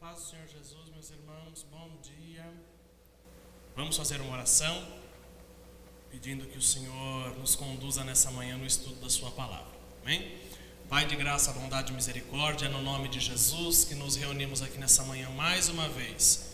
paz do Senhor Jesus, meus irmãos, bom dia. Vamos fazer uma oração, pedindo que o Senhor nos conduza nessa manhã no estudo da sua palavra. Amém? Pai de graça, bondade e misericórdia, é no nome de Jesus que nos reunimos aqui nessa manhã mais uma vez.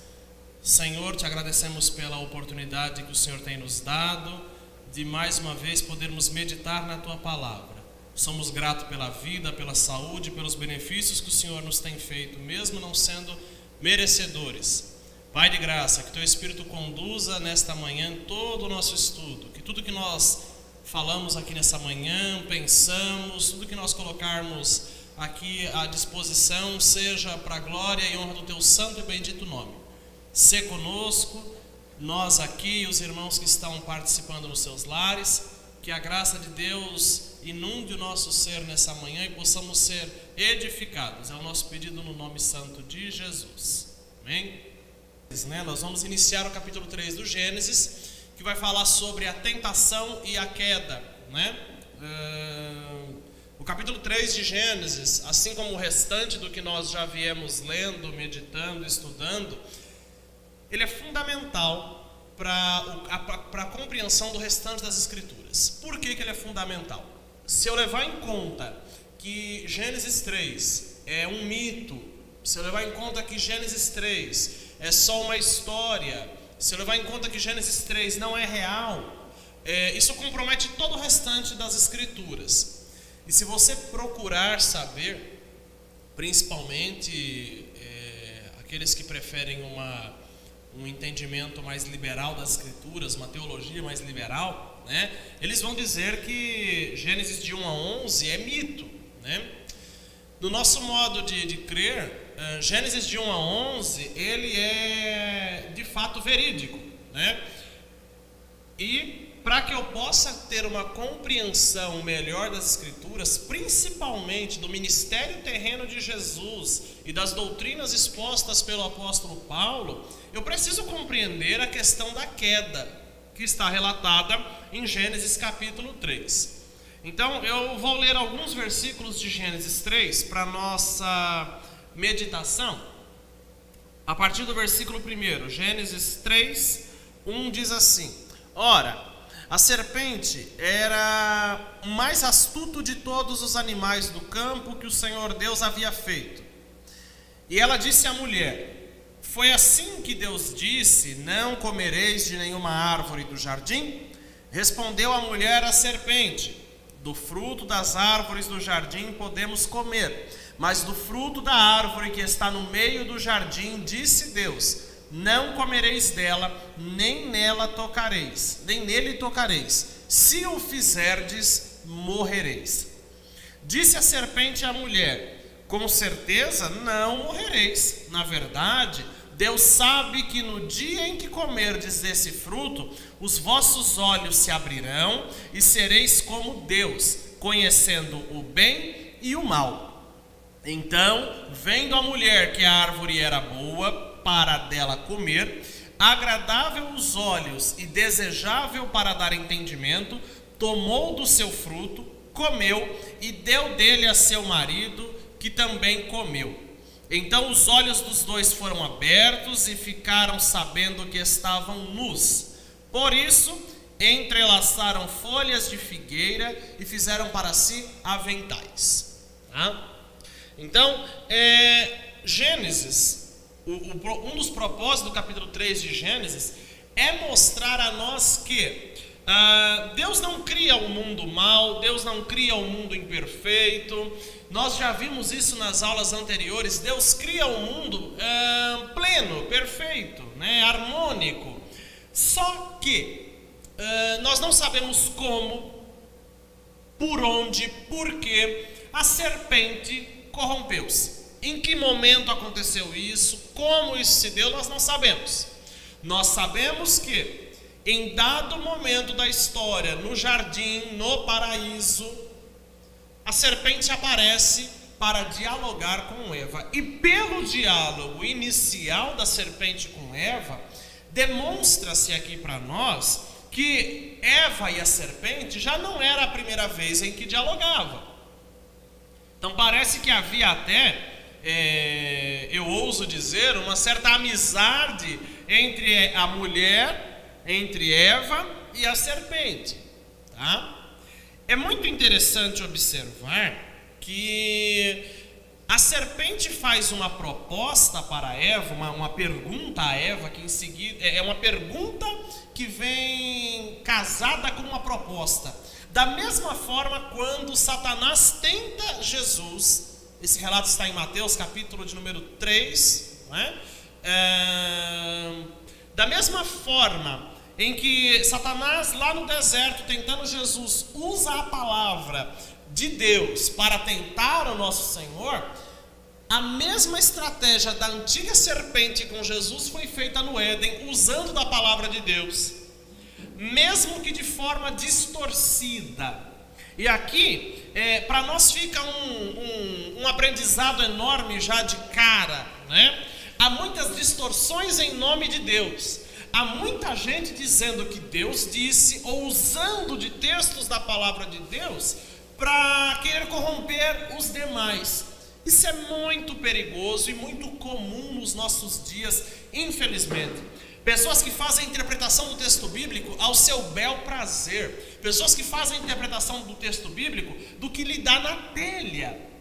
Senhor, te agradecemos pela oportunidade que o Senhor tem nos dado de mais uma vez podermos meditar na tua palavra. Somos gratos pela vida, pela saúde, pelos benefícios que o Senhor nos tem feito, mesmo não sendo merecedores. Pai de graça, que teu Espírito conduza nesta manhã todo o nosso estudo, que tudo que nós falamos aqui nessa manhã, pensamos, tudo que nós colocarmos aqui à disposição, seja para a glória e honra do teu santo e bendito nome. Sê conosco, nós aqui e os irmãos que estão participando nos seus lares, que a graça de Deus inunde o nosso ser nessa manhã e possamos ser edificados. É o nosso pedido no nome santo de Jesus. Amém? Nós vamos iniciar o capítulo 3 do Gênesis, que vai falar sobre a tentação e a queda. O capítulo 3 de Gênesis, assim como o restante do que nós já viemos lendo, meditando, estudando, ele é fundamental para a compreensão do restante das Escrituras. Por que ele é fundamental? Se eu levar em conta que Gênesis 3 é um mito, se eu levar em conta que Gênesis 3 é só uma história, se eu levar em conta que Gênesis 3 não é real, isso compromete todo o restante das Escrituras. E se você procurar saber, principalmente aqueles que preferem um entendimento mais liberal das Escrituras, uma teologia mais liberal, eles vão dizer que Gênesis de 1 a 11 é mito. No nosso modo de crer, Gênesis de 1 a 11, ele é de fato verídico. E para que eu possa ter uma compreensão melhor das Escrituras, principalmente do ministério terreno de Jesus e das doutrinas expostas pelo apóstolo Paulo, eu preciso compreender a questão da queda, que está relatada em Gênesis capítulo 3. Então, eu vou ler alguns versículos de Gênesis 3 para nossa meditação. A partir do versículo 1, Gênesis 3, 1 diz assim: Ora, a serpente era o mais astuto de todos os animais do campo que o Senhor Deus havia feito. E ela disse à mulher: Foi assim que Deus disse: Não comereis de nenhuma árvore do jardim? Respondeu a mulher à serpente: Do fruto das árvores do jardim podemos comer, mas do fruto da árvore que está no meio do jardim, disse Deus: Não comereis dela, nem nele tocareis. Se o fizerdes, morrereis. Disse a serpente à mulher: Com certeza não morrereis. Na verdade, Deus sabe que no dia em que comerdes desse fruto, os vossos olhos se abrirão e sereis como Deus, conhecendo o bem e o mal. Então, vendo a mulher que a árvore era boa para dela comer, agradável aos olhos e desejável para dar entendimento, tomou do seu fruto, comeu e deu dele a seu marido, que também comeu. Então os olhos dos dois foram abertos e ficaram sabendo que estavam nus. Por isso, entrelaçaram folhas de figueira e fizeram para si aventais. Então, Gênesis, um dos propósitos do capítulo 3 de Gênesis é mostrar a nós que Deus não cria o mundo mal, Deus não cria o mundo imperfeito. Nós já vimos isso nas aulas anteriores. Deus cria o mundo pleno, perfeito, harmônico. Só que nós não sabemos como, por onde, por que a serpente corrompeu-se. Em que momento aconteceu isso? Como isso se deu? Nós não sabemos. Nós sabemos que em dado momento da história, no jardim, no paraíso, a serpente aparece para dialogar com Eva. E pelo diálogo inicial da serpente com Eva, demonstra-se aqui para nós que Eva e a serpente já não era a primeira vez em que dialogavam. Então parece que havia até, eu ouso ouso dizer, uma certa amizade entre a mulher, entre Eva e a serpente, tá? É muito interessante observar que a serpente faz uma proposta para Eva, uma pergunta a Eva, que em seguida é uma pergunta que vem casada com uma proposta. Da mesma forma, quando Satanás tenta Jesus, esse relato está em Mateus, capítulo de número 3, não é? Da mesma forma em que Satanás, lá no deserto, tentando Jesus, usa a palavra de Deus para tentar o nosso Senhor, a mesma estratégia da antiga serpente com Jesus foi feita no Éden, usando da palavra de Deus, mesmo que de forma distorcida. E aqui, para nós fica um aprendizado enorme já de cara, né? Há muitas distorções em nome de Deus. Há muita gente dizendo que Deus disse, ou usando de textos da palavra de Deus, para querer corromper os demais. Isso é muito perigoso e muito comum nos nossos dias, infelizmente. Pessoas que fazem a interpretação do texto bíblico ao seu bel prazer. Pessoas que fazem a interpretação do texto bíblico do que lhe dá na telha.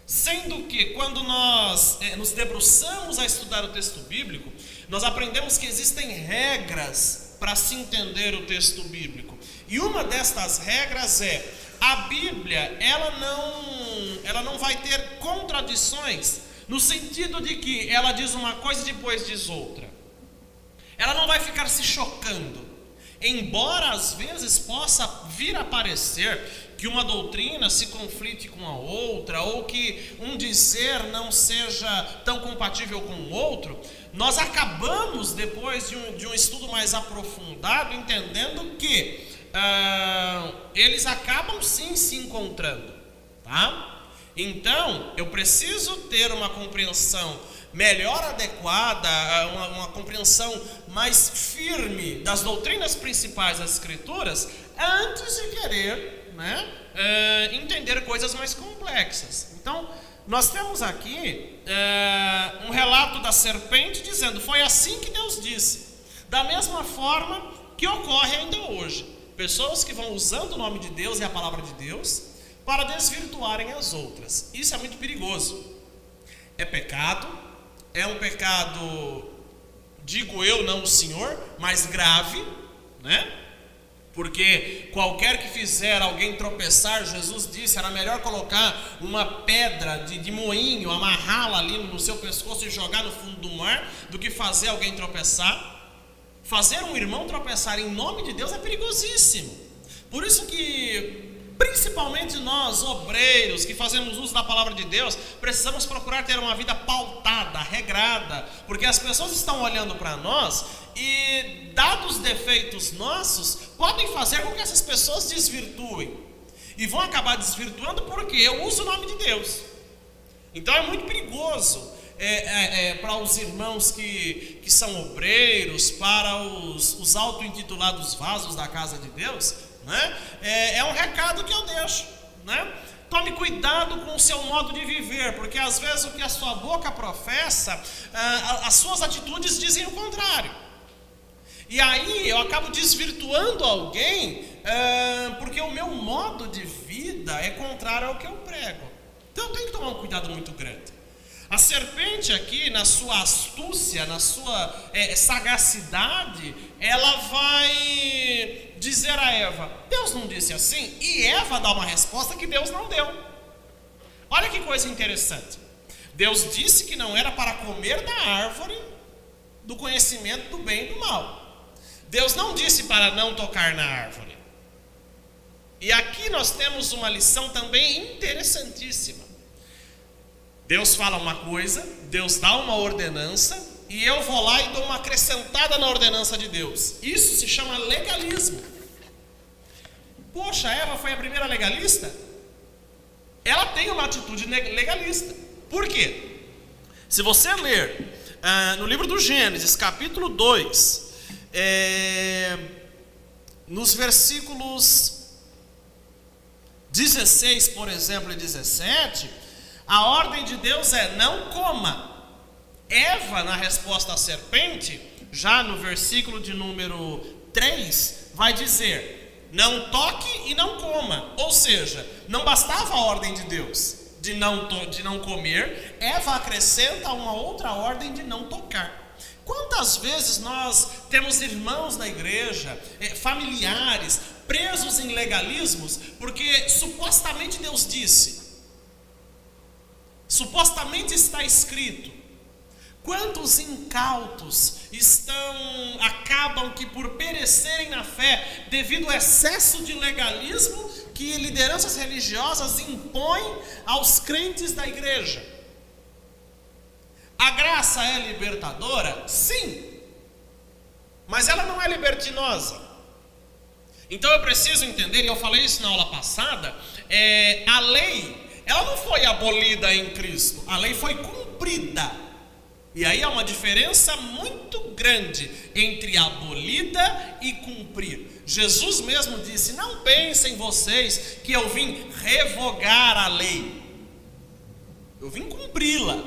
Sendo que quando nós nos debruçamos a estudar o texto bíblico, nós aprendemos que existem regras para se entender o texto bíblico. E uma destas regras é: a Bíblia, ela não vai ter contradições, no sentido de que ela diz uma coisa e depois diz outra. Ela não vai ficar se chocando, embora às vezes possa vir a parecer que uma doutrina se conflite com a outra, ou que um dizer não seja tão compatível com o outro. Nós acabamos, depois de um estudo mais aprofundado, entendendo que eles acabam sim se encontrando, tá? Então, eu preciso ter uma compreensão melhor adequada, uma compreensão mais firme das doutrinas principais das Escrituras, antes de querer, né, entender coisas mais complexas. Então, nós temos aqui um relato da serpente dizendo: foi assim que Deus disse. Da mesma forma que ocorre ainda hoje. Pessoas que vão usando o nome de Deus e a palavra de Deus para desvirtuarem as outras. Isso é muito perigoso. É pecado, é um pecado, digo eu, não o Senhor, mas grave, né? Porque qualquer que fizer alguém tropeçar, Jesus disse, era melhor colocar uma pedra de moinho, amarrá-la ali no seu pescoço e jogar no fundo do mar, do que fazer alguém tropeçar. Fazer um irmão tropeçar em nome de Deus é perigosíssimo. Por isso que, principalmente nós, obreiros, que fazemos uso da palavra de Deus, precisamos procurar ter uma vida pautada, regrada, porque as pessoas estão olhando para nós e, dados os defeitos nossos, podem fazer com que essas pessoas desvirtuem. E vão acabar desvirtuando porque eu uso o nome de Deus. Então é muito perigoso. Para os irmãos que são obreiros, para os auto-intitulados vasos da casa de Deus, né? É um recado que eu deixo, né? Tome cuidado com o seu modo de viver, porque às vezes o que a sua boca professa, as suas atitudes dizem o contrário. E aí eu acabo desvirtuando alguém, porque o meu modo de vida é contrário ao que eu prego. Então eu tenho que tomar um cuidado muito grande. A serpente aqui, na sua astúcia, na sua sagacidade, ela vai dizer a Eva: Deus não disse assim? E Eva dá uma resposta que Deus não deu. Olha que coisa interessante. Deus disse que não era para comer da árvore do conhecimento do bem e do mal. Deus não disse para não tocar na árvore. E aqui nós temos uma lição também interessantíssima. Deus fala uma coisa, Deus dá uma ordenança, e eu vou lá e dou uma acrescentada na ordenança de Deus. Isso se chama legalismo. Poxa, Eva foi a primeira legalista? Ela tem uma atitude legalista. Por quê? Se você ler no livro do Gênesis, capítulo 2, nos versículos 16, por exemplo, e 17... a ordem de Deus é: não coma. Eva, na resposta à serpente, já no versículo de número 3, vai dizer: não toque e não coma. Ou seja, não bastava a ordem de Deus de não comer, Eva acrescenta uma outra ordem de não tocar. Quantas vezes nós temos irmãos na igreja, familiares, presos em legalismos, porque supostamente Deus disse, supostamente está escrito. Quantos incautos acabam que por perecerem na fé, devido ao excesso de legalismo que lideranças religiosas impõem aos crentes da igreja. A graça é libertadora? Sim, mas ela não é libertinosa. Então eu preciso entender, e eu falei isso na aula passada, a lei, ela não foi abolida em Cristo, a lei foi cumprida. E aí há uma diferença muito grande entre abolida e cumprir. Jesus mesmo disse: não pensem vocês que eu vim revogar a lei, eu vim cumpri-la.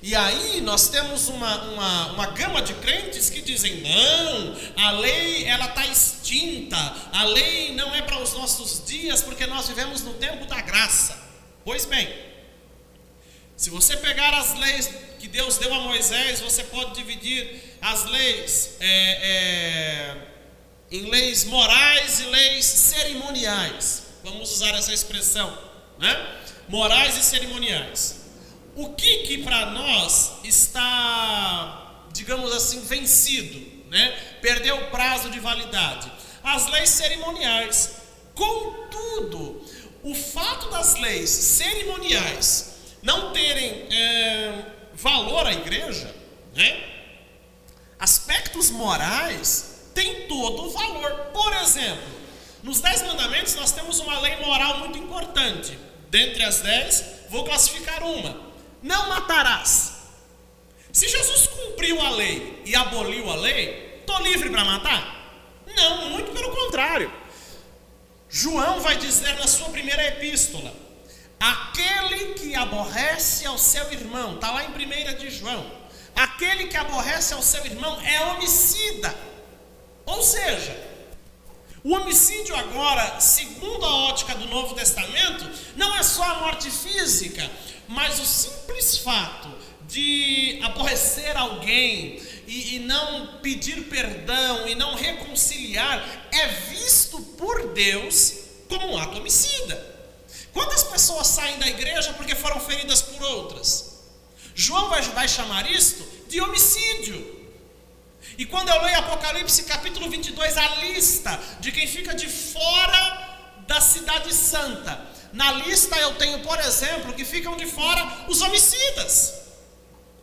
E aí nós temos uma gama de crentes que dizem: não, a lei ela está extinta, a lei não é para os nossos dias, porque nós vivemos no tempo da graça. Pois bem, se você pegar as leis que Deus deu a Moisés, você pode dividir as leis em leis morais e leis cerimoniais. Vamos usar essa expressão, né? Morais e cerimoniais. O que para nós está, digamos assim, vencido, né? Perdeu o prazo de validade? As leis cerimoniais. Contudo, o fato das leis cerimoniais não terem valor à igreja, né? Aspectos morais têm todo o valor. Por exemplo, nos 10 mandamentos nós temos uma lei moral muito importante. Dentre as 10, vou classificar uma: não matarás. Se Jesus cumpriu a lei e aboliu a lei, estou livre para matar? Não, muito pelo contrário. João vai dizer na sua primeira epístola: aquele que aborrece ao seu irmão, está lá em 1 de João, aquele que aborrece ao seu irmão é homicida. Ou seja, o homicídio agora, segundo a ótica do Novo Testamento, não é só a morte física, mas o simples fato de aborrecer alguém e não pedir perdão e não reconciliar é visto por Deus como um ato homicida. Quantas pessoas saem da igreja porque foram feridas por outras? João vai chamar isto de homicídio. E quando eu leio Apocalipse capítulo 22, a lista de quem fica de fora da cidade santa, na lista eu tenho, por exemplo, que ficam de fora os homicidas.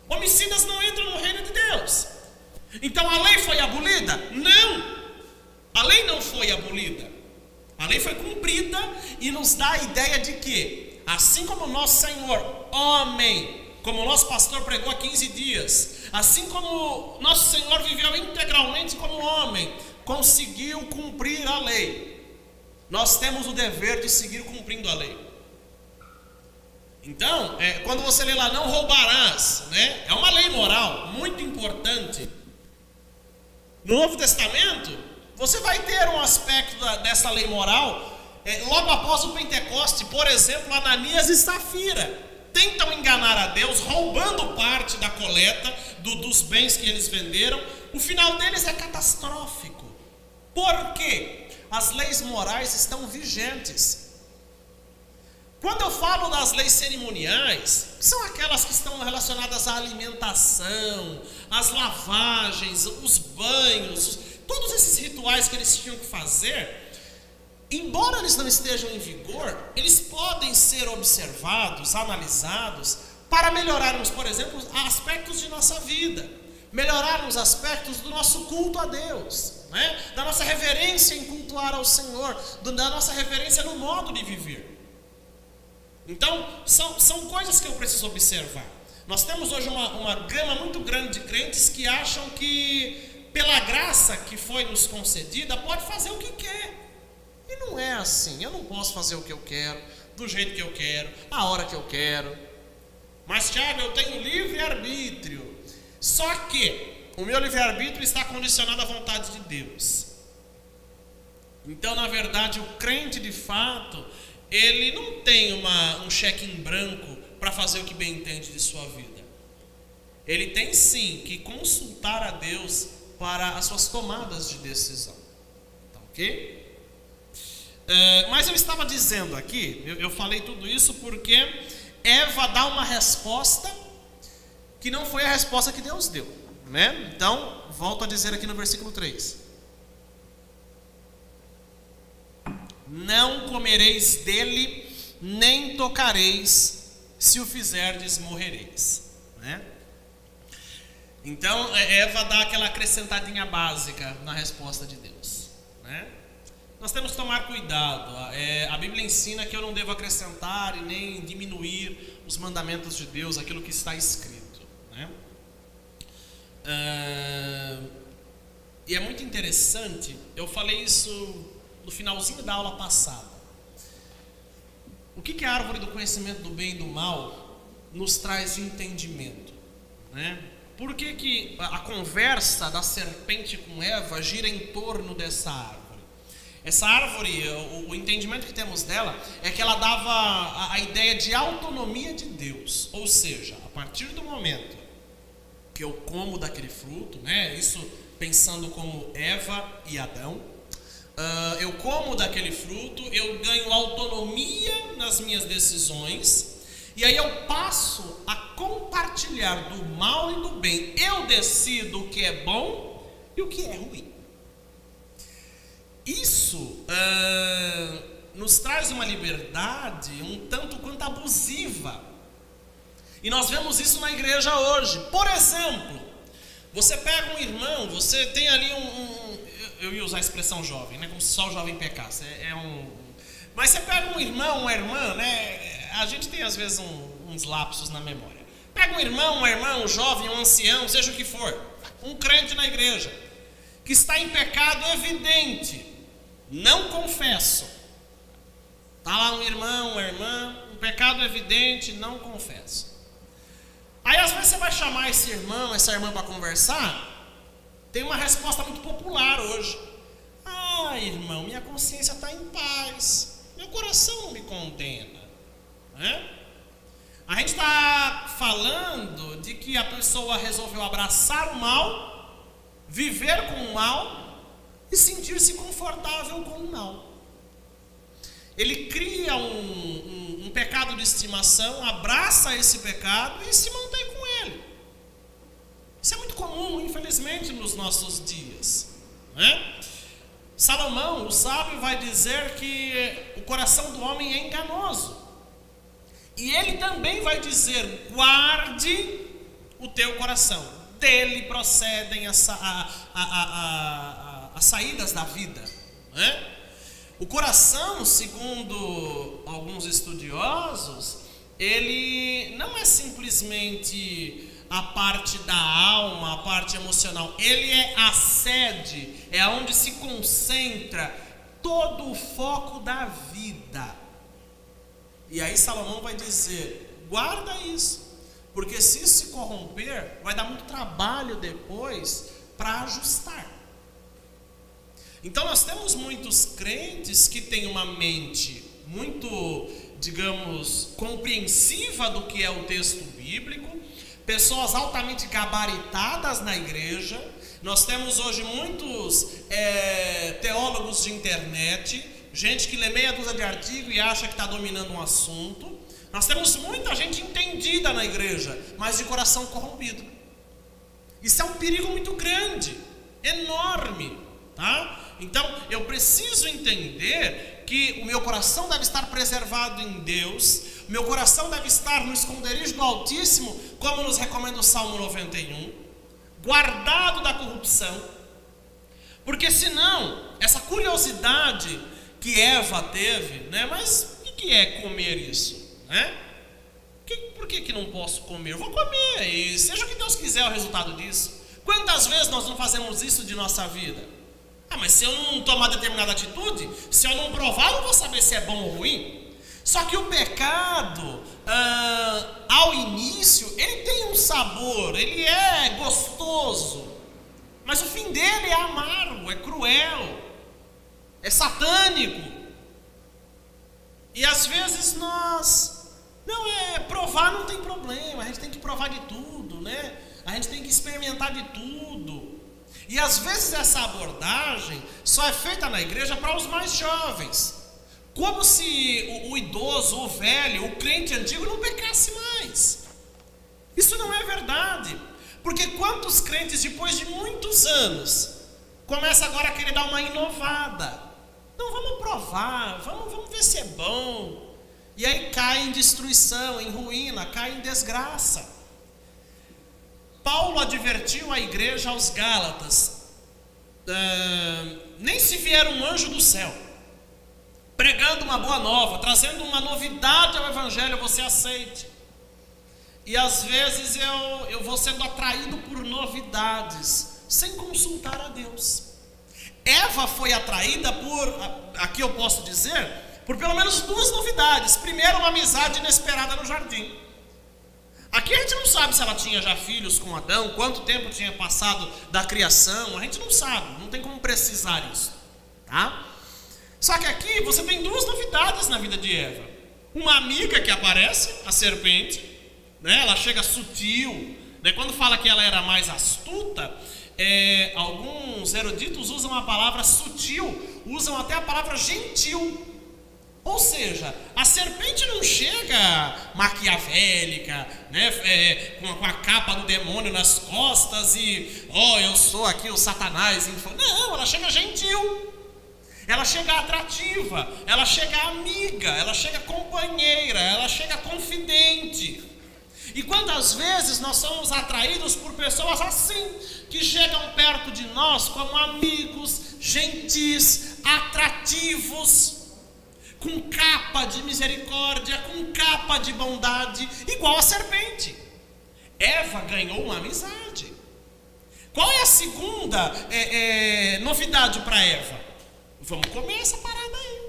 Homicidas não entram no reino de Deus. Então a lei foi abolida? Não, a lei não foi abolida. A lei foi cumprida e nos dá a ideia de que, assim como o nosso Senhor, homem, como o nosso pastor pregou há 15 dias, assim como nosso Senhor viveu integralmente como homem, conseguiu cumprir a lei, nós temos o dever de seguir cumprindo a lei. Então, quando você lê lá, não roubarás, né? É uma lei moral muito importante. No Novo Testamento, você vai ter um aspecto dessa lei moral, logo após o Pentecoste. Por exemplo, Ananias e Safira tentam enganar a Deus, roubando parte da coleta dos bens que eles venderam. O final deles é catastrófico. Por quê? As leis morais estão vigentes. Quando eu falo das leis cerimoniais, são aquelas que estão relacionadas à alimentação, às lavagens, os banhos, todos esses rituais que eles tinham que fazer, embora eles não estejam em vigor, eles podem ser observados, analisados, para melhorarmos, por exemplo, aspectos de nossa vida, melhorarmos aspectos do nosso culto a Deus, né? Da nossa reverência em cultuar ao Senhor, da nossa reverência no modo de viver. Então, são coisas que eu preciso observar. Nós temos hoje uma gama muito grande de crentes que acham que, pela graça que foi nos concedida, pode fazer o que quer. E não é assim. Eu não posso fazer o que eu quero, do jeito que eu quero, a hora que eu quero. Mas, Tiago, eu tenho livre-arbítrio. Só que o meu livre-arbítrio está condicionado à vontade de Deus. Então, na verdade, o crente de fato, ele não tem um cheque em branco para fazer o que bem entende de sua vida. Ele tem sim que consultar a Deus para as suas tomadas de decisão. Tá ok? Mas eu estava dizendo aqui, eu falei tudo isso porque Eva dá uma resposta que não foi a resposta que Deus deu, né? Então, volto a dizer aqui no versículo 3. Não comereis dele, nem tocareis, se o fizerdes, morrereis, né? Então, Eva dá aquela acrescentadinha básica na resposta de Deus, né? Nós temos que tomar cuidado. A Bíblia ensina que eu não devo acrescentar e nem diminuir os mandamentos de Deus, aquilo que está escrito, né? E é muito interessante, eu falei isso no finalzinho da aula passada. O que a árvore do conhecimento do bem e do mal nos traz de entendimento, né? Por que a conversa da serpente com Eva gira em torno dessa árvore? Essa árvore, o entendimento que temos dela é que ela dava a ideia de autonomia de Deus. Ou seja, a partir do momento que eu como daquele fruto, né, isso pensando como Eva e Adão, eu como daquele fruto, eu ganho autonomia nas minhas decisões, e aí eu passo a compartilhar do mal e do bem. Eu decido o que é bom e o que é ruim. Isso nos traz uma liberdade um tanto quanto abusiva. E nós vemos isso na igreja hoje. Por exemplo, você pega um irmão, você tem ali eu ia usar a expressão jovem, né? Como se só o jovem pecasse. Mas você pega um irmão, uma irmã, né? A gente tem às vezes uns lapsos na memória. Pega um irmão, uma irmã, um jovem, um ancião, seja o que for, um crente na igreja, que está em pecado evidente, não confesso. Está lá um irmão, uma irmã, um pecado evidente, não confesso. Aí às vezes você vai chamar esse irmão, essa irmã para conversar, tem uma resposta muito popular hoje. Ah, irmão, minha consciência está em paz, meu coração não me condena, né? A gente está falando de que a pessoa resolveu abraçar o mal, viver com o mal e sentir-se confortável com o mal. Ele cria um pecado de estimação, abraça esse pecado e se mantém com ele. Isso é muito comum, infelizmente, nos nossos dias, né? Salomão, o sábio, vai dizer que o coração do homem é enganoso. E ele também vai dizer: guarde o teu coração, dele procedem as saídas da vida, né? O coração, segundo alguns estudiosos, ele não é simplesmente a parte da alma, a parte emocional. Ele é a sede, é onde se concentra todo o foco da vida. E aí Salomão vai dizer: guarda isso, porque se isso se corromper, vai dar muito trabalho depois para ajustar. Então nós temos muitos crentes que têm uma mente muito, digamos, compreensiva do que é o texto bíblico, pessoas altamente gabaritadas na igreja. Nós temos hoje muitos teólogos de internet, gente que lê meia dúzia de artigo e acha que está dominando um assunto. Nós temos muita gente entendida na igreja, mas de coração corrompido. Isso é um perigo muito grande, enorme, tá? Então eu preciso entender que o meu coração deve estar preservado em Deus, o meu coração deve estar no esconderijo do Altíssimo, como nos recomenda o Salmo 91, guardado da corrupção, porque senão essa curiosidade que Eva teve, né? Mas o que é comer isso, né? Por que não posso comer? Eu vou comer, e seja o que Deus quiser o resultado disso. Quantas vezes nós não fazemos isso de nossa vida? Mas se eu não tomar determinada atitude, se eu não provar, eu não vou saber se é bom ou ruim. Só que o pecado, ao início, ele tem um sabor, ele é gostoso, mas o fim dele é amargo, é cruel, é satânico. E às vezes provar não tem problema, a gente tem que provar de tudo, né? A gente tem que experimentar de tudo. E às vezes essa abordagem só é feita na igreja para os mais jovens. Como se o idoso, o velho, o crente antigo não pecasse mais. Isso não é verdade. Porque quantos crentes, depois de muitos anos, começam agora a querer dar uma inovada? Não, vamos provar, vamos ver se é bom. E aí cai em destruição, em ruína, cai em desgraça. Paulo advertiu a igreja aos Gálatas, nem se vier um anjo do céu, pregando uma boa nova, trazendo uma novidade ao evangelho, você aceite. E às vezes eu vou sendo atraído por novidades, sem consultar a Deus. Eva foi atraída aqui eu posso dizer, por pelo menos duas novidades. Primeiro, uma amizade inesperada no jardim. Aqui a gente não sabe se ela tinha já filhos com Adão, quanto tempo tinha passado da criação, a gente não sabe, não tem como precisar isso, tá? Só que aqui você tem duas novidades na vida de Eva. Uma amiga que aparece, a serpente, né? Ela chega sutil, né? Quando fala que ela era mais astuta, alguns eruditos usam a palavra sutil, usam até a palavra gentil. Ou seja, a serpente não chega maquiavélica, né, com a capa do demônio nas costas e, eu sou aqui o Satanás. Não, ela chega gentil, ela chega atrativa, ela chega amiga, ela chega companheira, ela chega confidente. E quantas vezes nós somos atraídos por pessoas assim, que chegam perto de nós como amigos, gentis, atrativos, com capa de misericórdia, com capa de bondade, igual a serpente. Eva ganhou uma amizade. Qual é a segunda novidade para Eva? Vamos comer essa parada aí,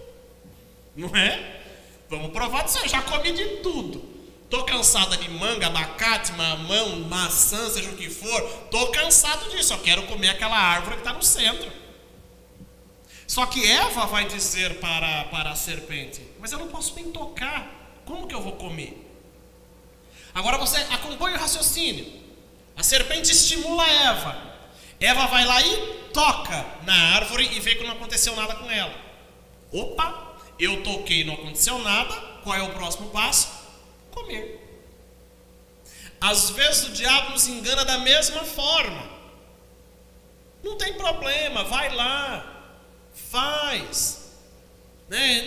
não é? Vamos provar disso aí, já comi de tudo. Tô cansada de manga, abacate, mamão, maçã, seja o que for. Tô cansado disso, eu quero comer aquela árvore que está no centro. Só que Eva vai dizer para a serpente, mas eu não posso nem tocar, como que eu vou comer? Agora você acompanha o raciocínio. A serpente estimula Eva. Eva vai lá e toca na árvore e vê que não aconteceu nada com ela. Opa, eu toquei e não aconteceu nada, qual é o próximo passo? Comer. Às vezes o diabo nos engana da mesma forma. Não tem problema, vai lá. Faz, né?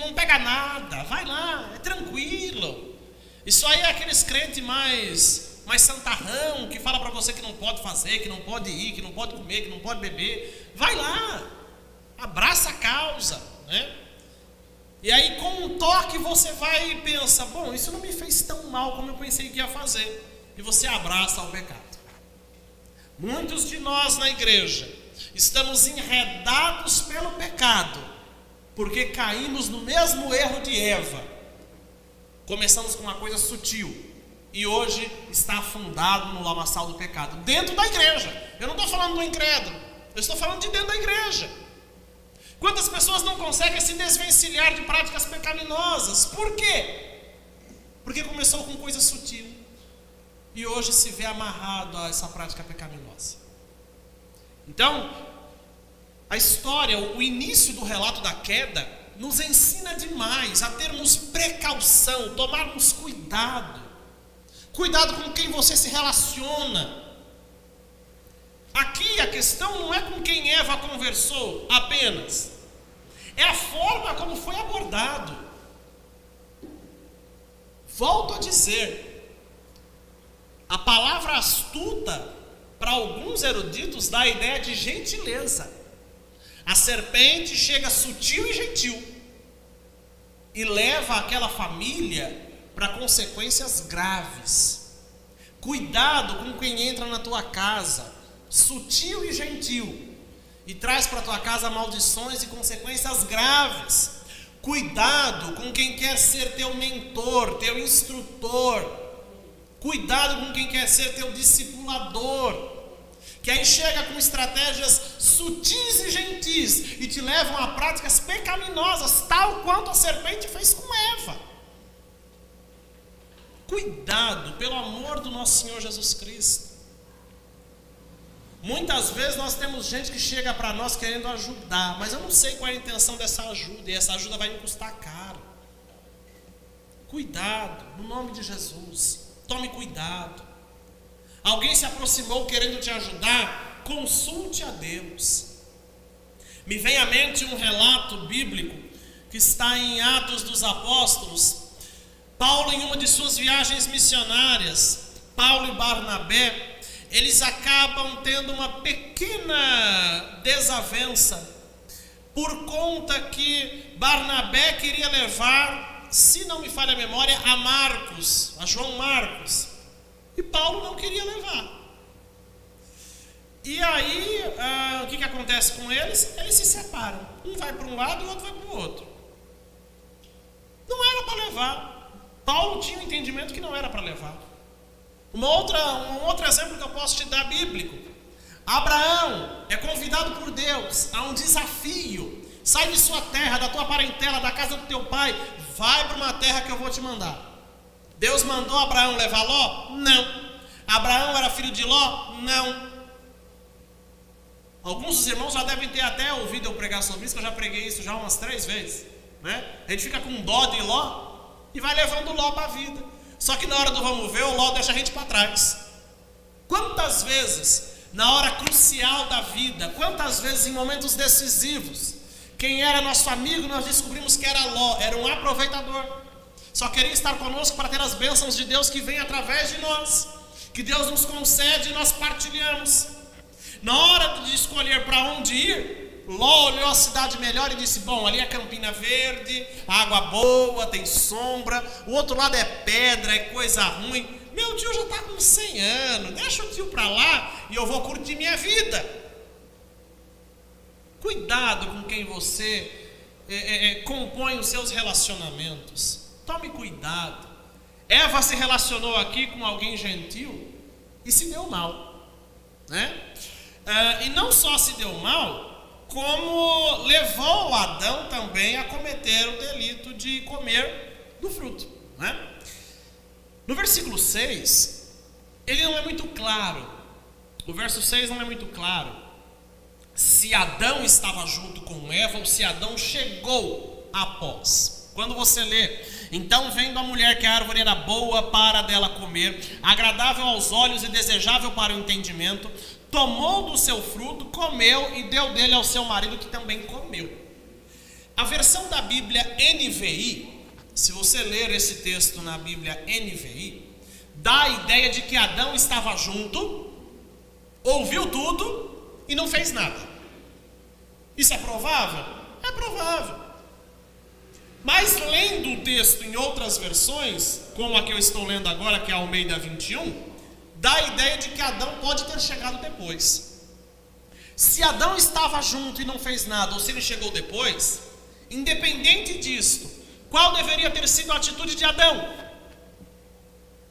Não pega nada, vai lá, é tranquilo. Isso aí é aqueles crentes mais santarrão, que fala para você que não pode fazer, que não pode ir, que não pode comer, que não pode beber. Vai lá, abraça a causa, né? E aí com um toque você vai e pensa, bom, isso não me fez tão mal como eu pensei que ia fazer. E você abraça o pecado. Muitos de nós na igreja estamos enredados pelo pecado, porque caímos no mesmo erro de Eva. Começamos com uma coisa sutil e hoje está afundado no lamaçal do pecado, dentro da igreja. Eu não estou falando do incrédulo, eu estou falando de dentro da igreja. Quantas pessoas não conseguem se desvencilhar de práticas pecaminosas? Por quê? Porque começou com coisa sutil e hoje se vê amarrado a essa prática pecaminosa. Então, a história, o início do relato da queda, nos ensina demais a termos precaução, tomarmos cuidado. Cuidado com quem você se relaciona. Aqui a questão não é com quem Eva conversou apenas, é a forma como foi abordado. Volto a dizer, a palavra astuta, para alguns eruditos, dá a ideia de gentileza. A serpente chega sutil e gentil e leva aquela família para consequências graves. Cuidado com quem entra na tua casa, sutil e gentil, e traz para tua casa maldições e consequências graves. Cuidado com quem quer ser teu mentor, teu instrutor. Cuidado com quem quer ser teu discipulador, que aí chega com estratégias sutis e gentis e te levam a práticas pecaminosas, tal quanto a serpente fez com Eva. Cuidado, pelo amor do nosso Senhor Jesus Cristo. Muitas vezes nós temos gente que chega para nós querendo ajudar, mas eu não sei qual é a intenção dessa ajuda, e essa ajuda vai me custar caro. Cuidado, no nome de Jesus, tome cuidado. Alguém se aproximou querendo te ajudar, consulte a Deus. Me vem à mente um relato bíblico que está em Atos dos Apóstolos. Paulo, em uma de suas viagens missionárias, Paulo e Barnabé, eles acabam tendo uma pequena desavença, por conta que Barnabé queria levar, se não me falha a memória, a Marcos, a João Marcos, e Paulo não queria levar. E aí, o que acontece com eles? Eles se separam, um vai para um lado e o outro vai para o outro. Não era para levar. Paulo tinha um entendimento que não era para levar. Um outro exemplo que eu posso te dar bíblico. Abraão é convidado por Deus a um desafio. Sai de sua terra, da tua parentela, da casa do teu pai. Vai para uma terra que eu vou te mandar. Deus mandou Abraão levar Ló? Não. Abraão era filho de Ló? Não. Alguns dos irmãos já devem ter até ouvido eu pregar sobre isso, que eu já preguei isso já umas 3 vezes, né? A gente fica com dó de Ló e vai levando Ló para a vida. Só que na hora do vamos ver, o Ló deixa a gente para trás. Quantas vezes, na hora crucial da vida, quantas vezes em momentos decisivos, quem era nosso amigo, nós descobrimos que era Ló, era um aproveitador. Só queria estar conosco para ter as bênçãos de Deus que vêm através de nós, que Deus nos concede e nós partilhamos. Na hora de escolher para onde ir, Ló olhou a cidade melhor e disse: bom, ali é Campina Verde, água boa, tem sombra, o outro lado é pedra, é coisa ruim. Meu tio já está com 100 anos, deixa o tio para lá e eu vou curtir minha vida. Cuidado com quem você compõe os seus relacionamentos. Tome cuidado. Eva se relacionou aqui com alguém gentil e se deu mal, né? E não só se deu mal, como levou Adão também a cometer o delito de comer do fruto, né? No versículo 6, ele não é muito claro. O verso 6 não é muito claro se Adão estava junto com Eva ou se Adão chegou após. Quando você lê: então vendo a mulher que a árvore era boa para dela comer, agradável aos olhos e desejável para o entendimento, tomou do seu fruto, comeu e deu dele ao seu marido, que também comeu. A versão da Bíblia NVI, se você ler esse texto na Bíblia NVI, dá a ideia de que Adão estava junto, ouviu tudo e não fez nada. Isso é provável? É provável. Mas lendo o texto em outras versões, como a que eu estou lendo agora, que é a Almeida 21, dá a ideia de que Adão pode ter chegado depois. Se Adão estava junto e não fez nada, ou se ele chegou depois, independente disto, qual deveria ter sido a atitude de Adão?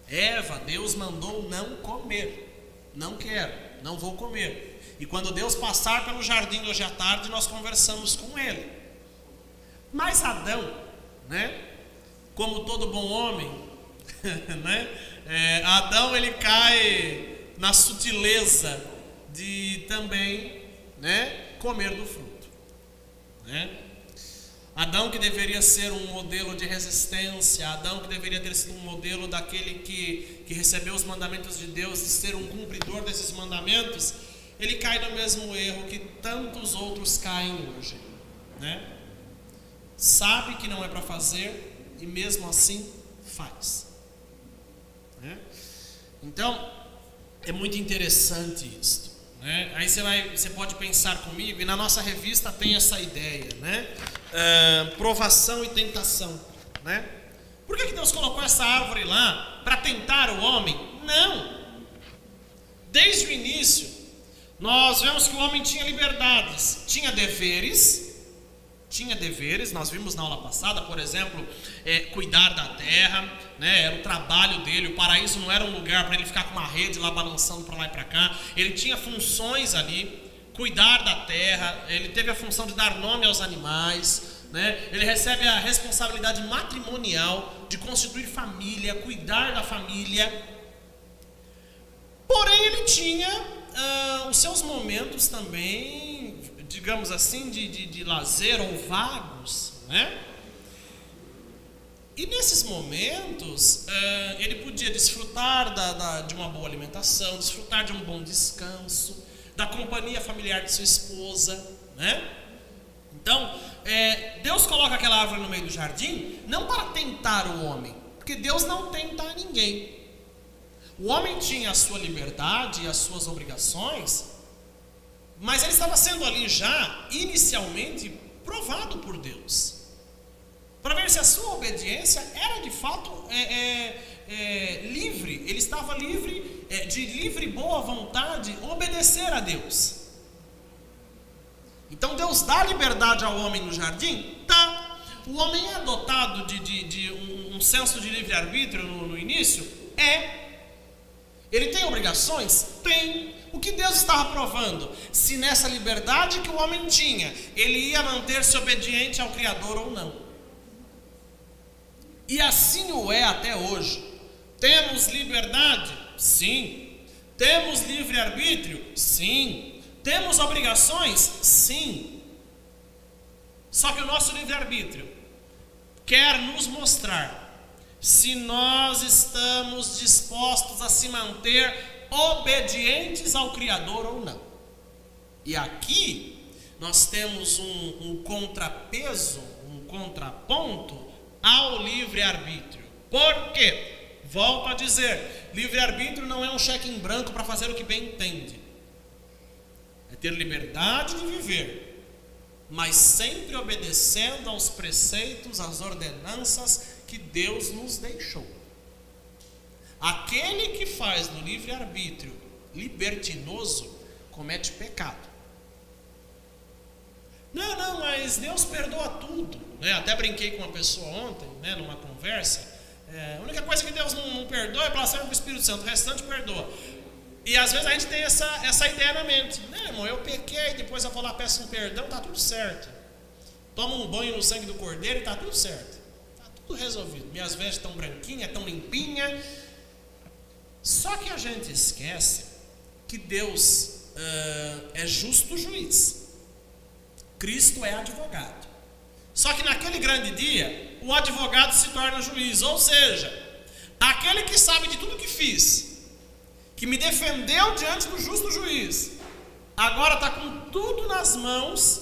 Eva, Deus mandou não comer. Não quero, não vou comer. E quando Deus passar pelo jardim hoje à tarde, nós conversamos com ele. Mas Adão, né, como todo bom homem, né, Adão ele cai na sutileza de também, né, comer do fruto, né? Adão, que deveria ser um modelo de resistência, Adão que deveria ter sido um modelo daquele que recebeu os mandamentos de Deus e ser um cumpridor desses mandamentos, ele cai no mesmo erro que tantos outros caem hoje, né? Sabe que não é para fazer e mesmo assim faz, né? Então é muito interessante isso, né? Aí você pode pensar comigo, e na nossa revista tem essa ideia, né? Provação e tentação, né? Por que Deus colocou essa árvore lá? Para tentar o homem? Não. Desde o início nós vemos que o homem tinha liberdades, tinha deveres, tinha deveres, nós vimos na aula passada, por exemplo, cuidar da terra, né? Era o trabalho dele. O paraíso não era um lugar para ele ficar com uma rede lá balançando para lá e para cá. Ele tinha funções ali, cuidar da terra, ele teve a função de dar nome aos animais, né? Ele recebe a responsabilidade matrimonial de constituir família, cuidar da família. Porém, ele tinha os seus momentos também, digamos assim, de lazer ou vagos, né? E nesses momentos, ele podia desfrutar de uma boa alimentação, desfrutar de um bom descanso, da companhia familiar de sua esposa, né? Então, Deus coloca aquela árvore no meio do jardim, não para tentar o homem, porque Deus não tenta ninguém. O homem tinha a sua liberdade e as suas obrigações, mas ele estava sendo ali já, inicialmente, provado por Deus, para ver se a sua obediência era de fato livre. Ele estava livre, de livre e boa vontade, obedecer a Deus. Então Deus dá liberdade ao homem no jardim? Dá. O homem é dotado de um senso de livre-arbítrio no início? Ele tem obrigações? Tem. O que Deus estava provando? Se nessa liberdade que o homem tinha, ele ia manter-se obediente ao Criador ou não. E assim o é até hoje. Temos liberdade? Sim. Temos livre-arbítrio? Sim. Temos obrigações? Sim. Só que o nosso livre-arbítrio quer nos mostrar se nós estamos dispostos a se manter obedientes ao Criador ou não. E aqui nós temos um contrapeso, um contraponto ao livre-arbítrio. Por quê? Volto a dizer, livre-arbítrio não é um cheque em branco para fazer o que bem entende. É ter liberdade de viver, mas sempre obedecendo aos preceitos, às ordenanças que Deus nos deixou. Aquele que faz no livre-arbítrio libertinoso comete pecado. Não, mas Deus perdoa tudo, né? Até brinquei com uma pessoa ontem, né, numa conversa. A única coisa que Deus não perdoa é pela ação do Espírito Santo, o restante perdoa. E às vezes a gente tem essa ideia na mente, né, irmão? Eu pequei, depois eu vou lá, peço um perdão, tá tudo certo. Tomo um banho no sangue do Cordeiro e tá tudo certo. Tá tudo resolvido. Minhas vestes estão branquinhas, estão limpinhas. Só que a gente esquece que Deus é justo juiz. Cristo é advogado. Só que naquele grande dia, o advogado se torna juiz. Ou seja, aquele que sabe de tudo que fiz, que me defendeu diante do justo juiz, agora está com tudo nas mãos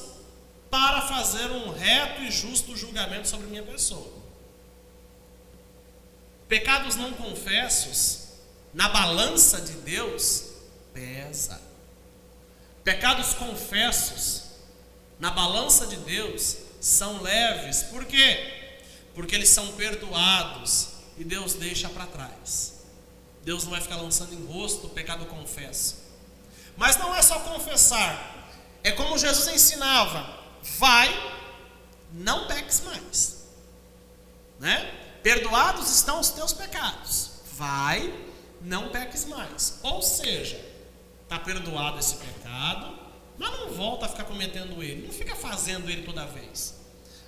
para fazer um reto e justo julgamento sobre minha pessoa. Pecados não confessos, na balança de Deus, pesa. Pecados confessos, na balança de Deus, são leves. Por quê? Porque eles são perdoados e Deus deixa para trás. Deus não vai ficar lançando em rosto o pecado confesso. Mas não é só confessar. É como Jesus ensinava: vai, não peques mais, né? Perdoados estão os teus pecados. Vai, não peques mais. Ou seja, está perdoado esse pecado, mas não volta a ficar cometendo ele, não fica fazendo ele toda vez.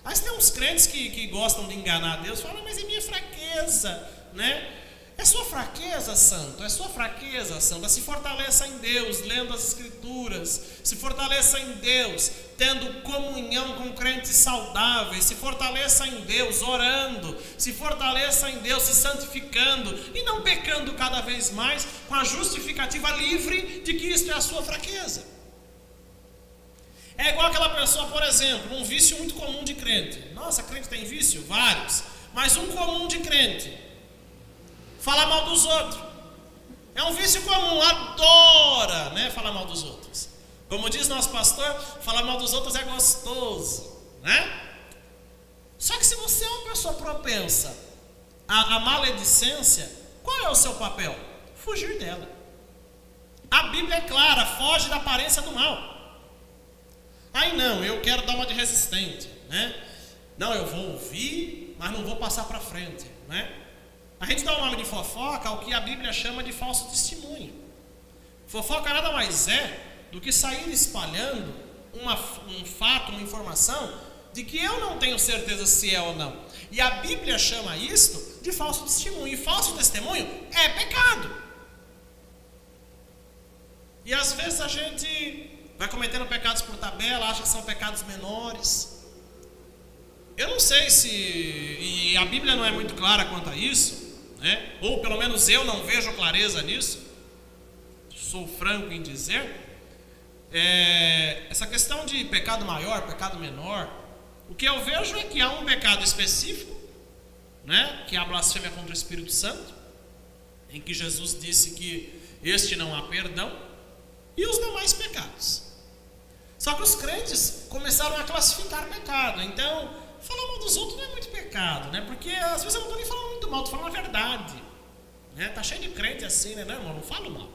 Aí tem uns crentes que gostam de enganar Deus, falam: mas é minha fraqueza, né? É sua fraqueza, santo, é sua fraqueza, santa. Se fortaleça em Deus, lendo as Escrituras. Se fortaleça em Deus, tendo comunhão com crentes saudáveis. Se fortaleça em Deus, orando. Se fortaleça em Deus, se santificando e não pecando cada vez mais, com a justificativa livre de que isto é a sua fraqueza. É igual aquela pessoa, por exemplo, um vício muito comum de crente. Nossa, crente tem vício? Vários. Mas um comum de crente: falar mal dos outros. É um vício comum, adora, né, falar mal dos outros. Como diz nosso pastor, falar mal dos outros é gostoso, né? Só que se você é uma pessoa propensa à maledicência, qual é o seu papel? Fugir dela. A Bíblia é clara: foge da aparência do mal. Aí não, eu quero dar uma de resistente. né? Não, eu vou ouvir, mas não vou passar para frente, né? A gente dá o nome de fofoca ao que a Bíblia chama de falso testemunho. Fofoca nada mais é do que sair espalhando um fato, uma informação de que eu não tenho certeza se é ou não. E a Bíblia chama isto de falso testemunho. E falso testemunho é pecado. E às vezes a gente vai cometendo pecados por tabela, acha que são pecados menores. Eu não sei se, e a Bíblia não é muito clara quanto a isso, né? Ou pelo menos eu não vejo clareza nisso, sou franco em dizer, essa questão de pecado maior, pecado menor, o que eu vejo é que há um pecado específico, né? Que é a blasfêmia contra o Espírito Santo, em que Jesus disse que este não há perdão, e os demais pecados. Só que os crentes começaram a classificar pecado. Então, falar mal dos outros não é muito pecado, né? Porque às vezes eu não estou nem falando muito mal, estou falando a verdade, né? Tá cheio de crente assim, né? Não, irmão, não falo mal,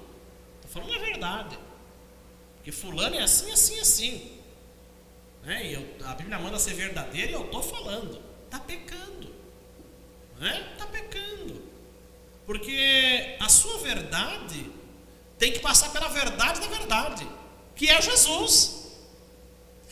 estou falando a verdade. Porque fulano é assim, assim, assim, né? E a Bíblia manda ser verdadeira e eu estou falando. Está pecando, né? Está pecando. Porque a sua verdade tem que passar pela verdade da verdade, que é Jesus.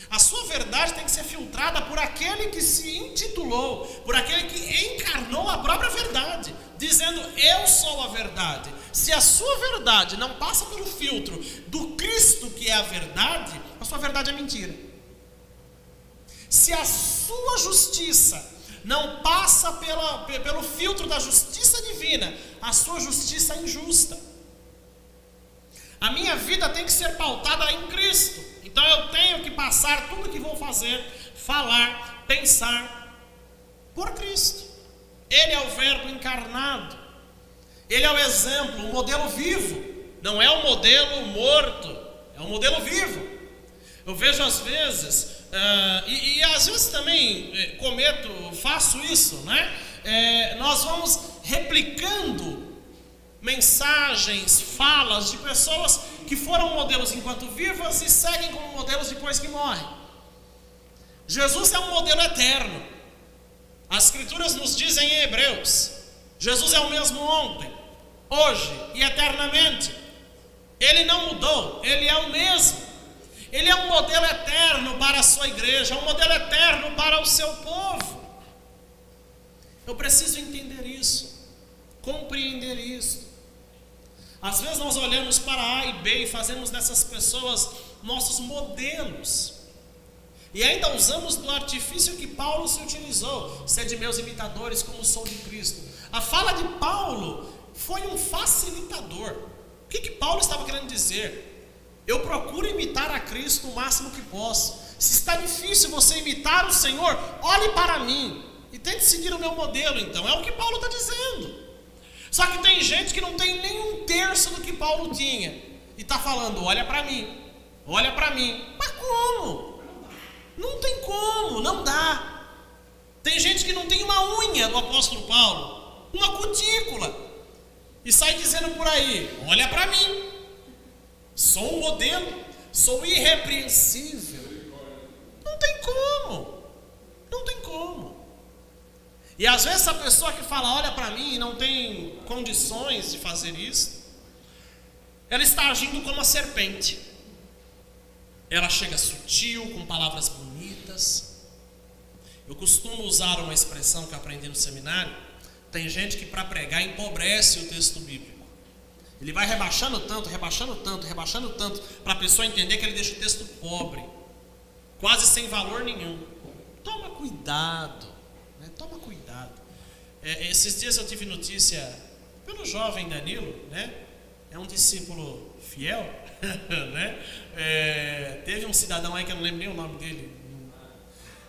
A sua verdade tem que ser filtrada por aquele que se intitulou, por aquele que encarnou a própria verdade, dizendo: eu sou a verdade. Se a sua verdade não passa pelo filtro do Cristo que é a verdade, a sua verdade é mentira. Se a sua justiça não passa pelo filtro da justiça divina, a sua justiça é injusta. A minha vida tem que ser pautada em Cristo. Então eu tenho que passar tudo que vou fazer, falar, pensar por Cristo. Ele é o verbo encarnado. Ele é o exemplo, o modelo vivo. Não é o modelo morto, é o modelo vivo. Eu vejo às vezes, e às vezes também faço isso, né? Nós vamos replicando mensagens, falas de pessoas que foram modelos enquanto vivas e seguem como modelos depois que morrem. Jesus é um modelo eterno. As Escrituras nos dizem em Hebreus: Jesus é o mesmo ontem, hoje e eternamente. Ele não mudou, Ele é o mesmo. Ele é um modelo eterno para a sua igreja, um modelo eterno para o seu povo. Eu preciso entender isso, compreender isso. Às vezes nós olhamos para A e B e fazemos dessas pessoas nossos modelos. E ainda usamos do artifício que Paulo se utilizou: sede meus imitadores como sou de Cristo. A fala de Paulo foi um facilitador. O que Paulo estava querendo dizer? Eu procuro imitar a Cristo o máximo que posso. Se está difícil você imitar o Senhor, olhe para mim e tente seguir o meu modelo. Então, é o que Paulo está dizendo. Só que tem gente que não tem nem um terço do que Paulo tinha e está falando: olha para mim, olha para mim. Mas como? Não tem como, não dá. Tem gente que não tem uma unha do apóstolo Paulo, uma cutícula, e sai dizendo por aí: olha para mim, sou um modelo, sou irrepreensível. Não tem como, não tem como. E às vezes a pessoa que fala olha para mim e não tem condições de fazer isso, ela está agindo como a serpente. Ela chega sutil, com palavras bonitas. Eu costumo usar uma expressão que eu aprendi no seminário. Tem gente que para pregar empobrece o texto bíblico. Ele vai rebaixando tanto, para a pessoa entender que ele deixa o texto pobre, quase sem valor nenhum. Toma cuidado, né? Toma cuidado. Esses dias eu tive notícia pelo jovem Danilo, né? É um discípulo fiel, né? Teve um cidadão aí que eu não lembro nem o nome dele,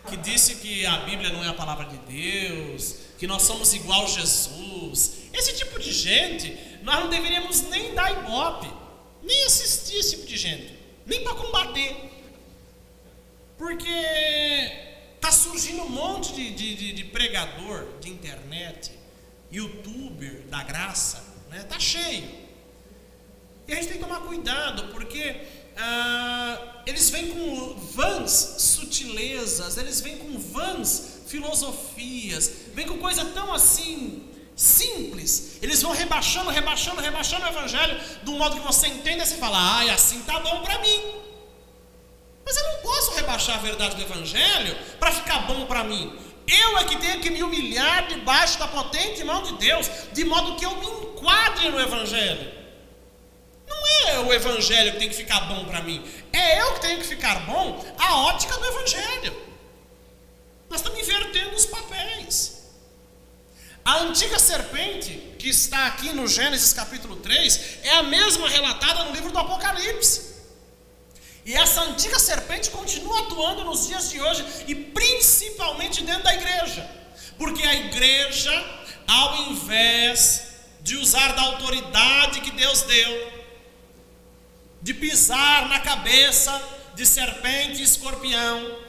que disse que a Bíblia não é a palavra de Deus, que nós somos igual a Jesus. Esse tipo de gente, nós não deveríamos nem dar ibope, nem assistir esse tipo de gente, nem para combater, porque está surgindo um monte de pregador de internet, youtuber da graça, né? Está cheio. E a gente tem que tomar cuidado, porque eles vêm com vãs sutilezas, eles vêm com vãs filosofias, vêm com coisa tão assim simples. Eles vão rebaixando o evangelho de um modo que você entenda e você fala, assim tá bom para mim. Mas eu não posso rebaixar a verdade do evangelho para ficar bom para mim. Eu é que tenho que me humilhar debaixo da potente mão de Deus, de modo que eu me enquadre no evangelho. Não é o evangelho que tem que ficar bom para mim, é eu que tenho que ficar bom à ótica do evangelho. Nós estamos invertendo os papéis. A antiga serpente que está aqui no Gênesis capítulo 3 é a mesma relatada no livro do Apocalipse. E essa antiga serpente continua atuando nos dias de hoje e principalmente dentro da igreja. Porque a igreja, ao invés de usar da autoridade que Deus deu, de pisar na cabeça de serpente e escorpião.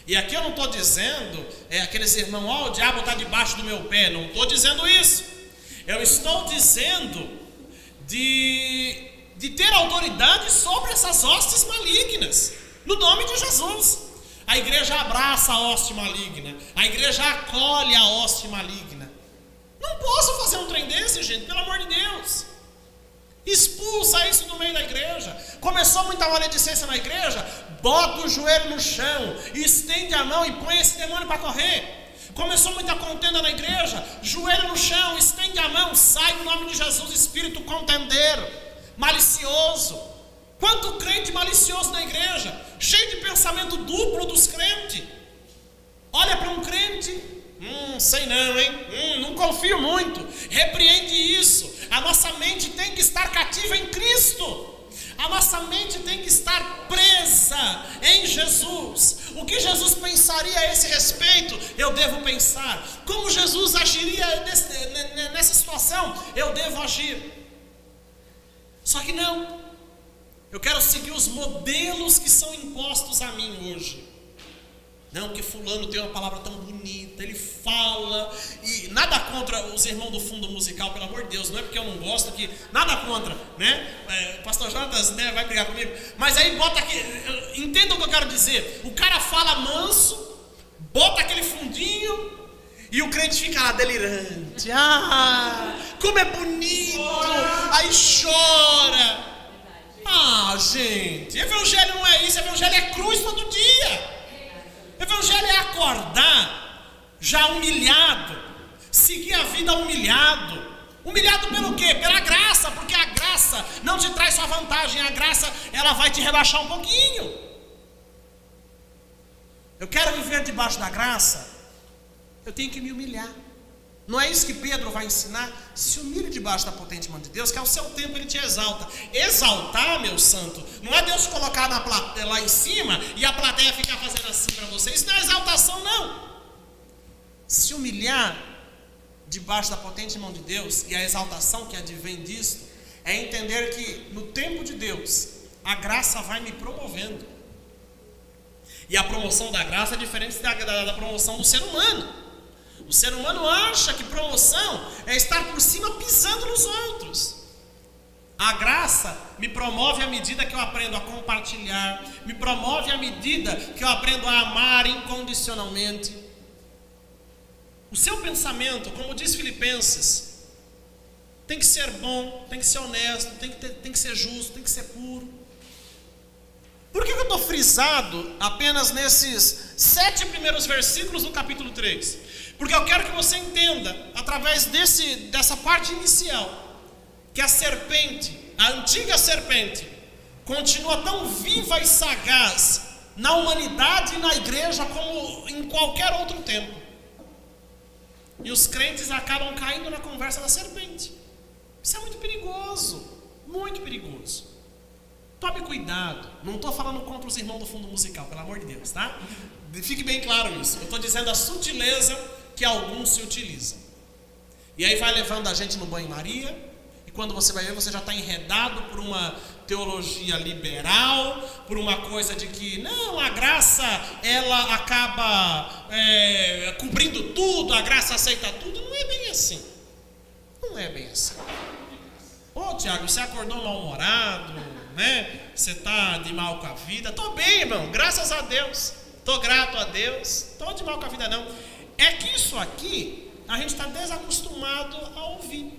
E aqui eu não estou dizendo, aqueles irmãos, o diabo está debaixo do meu pé. Não estou dizendo isso. Eu estou dizendo de ter autoridade sobre essas hostes malignas, no nome de Jesus. A igreja abraça a hoste maligna, a igreja acolhe a hoste maligna. Não posso fazer um trem desse, gente, pelo amor de Deus. Expulsa isso do meio da igreja. Começou muita maledicência na igreja, bota o joelho no chão, estende a mão e põe esse demônio para correr. Começou muita contenda na igreja, joelho no chão, estende a mão, sai no nome de Jesus, espírito contendeiro, malicioso. Quanto crente malicioso na igreja, cheio de pensamento duplo dos crentes. Olha para um crente, sei não, hein? Não confio muito. Repreende isso. A nossa mente tem que estar cativa em Cristo. A nossa mente tem que estar presa em Jesus. O que Jesus pensaria a esse respeito, eu devo pensar. Como Jesus agiria nessa situação, eu devo agir. Só que não. Eu quero seguir os modelos que são impostos a mim hoje. Não, que fulano tem uma palavra tão bonita, ele fala, e nada contra os irmãos do fundo musical, pelo amor de Deus, não é porque eu não gosto, que nada contra, né? O pastor Jonas, né, vai brigar comigo, mas aí bota aqui, entenda o que eu quero dizer, o cara fala manso, bota aquele fundinho, e o crente fica lá delirante, como é bonito, aí chora. Gente, evangelho não é isso, evangelho é cruz todo dia. Evangelho é acordar já humilhado, seguir a vida humilhado. Humilhado pelo quê? Pela graça, porque a graça não te traz só vantagem, a graça ela vai te rebaixar um pouquinho. Eu quero viver debaixo da graça, eu tenho que me humilhar. Não é isso que Pedro vai ensinar? Se humilhe debaixo da potente mão de Deus, que ao seu tempo ele te exalta. Exaltar, meu santo, não é Deus colocar na plateia, lá em cima e a plateia ficar fazendo assim para você. Isso não é exaltação, não. Se humilhar debaixo da potente mão de Deus, e a exaltação que advém disso, é entender que no tempo de Deus, a graça vai me promovendo. E a promoção da graça é diferente da promoção do ser humano. O ser humano acha que promoção é estar por cima pisando nos outros. A graça me promove à medida que eu aprendo a compartilhar, me promove à medida que eu aprendo a amar incondicionalmente. O seu pensamento, como diz Filipenses, tem que ser bom, tem que ser honesto, tem que ser justo, tem que ser puro. Por que eu estou frisado apenas nesses 7 primeiros versículos do capítulo 3? Porque eu quero que você entenda, através dessa parte inicial, que a serpente, a antiga serpente, continua tão viva e sagaz na humanidade e na igreja como em qualquer outro tempo. E os crentes acabam caindo na conversa da serpente. Isso é muito perigoso, muito perigoso. Tome cuidado, não estou falando contra os irmãos do fundo musical, pelo amor de Deus, tá? Fique bem claro isso. Eu estou dizendo a sutileza que alguns se utilizam. E aí vai levando a gente no banho-maria, e quando você vai ver, você já está enredado por uma teologia liberal, por uma coisa de que, não, a graça, ela acaba cumprindo tudo, a graça aceita tudo. Não é bem assim. Não é bem assim. Tiago, você acordou mal-humorado, né? Você está de mal com a vida. Estou bem, irmão, graças a Deus. Estou grato a Deus. Estou de mal com a vida, não. É que isso aqui, a gente está desacostumado a ouvir.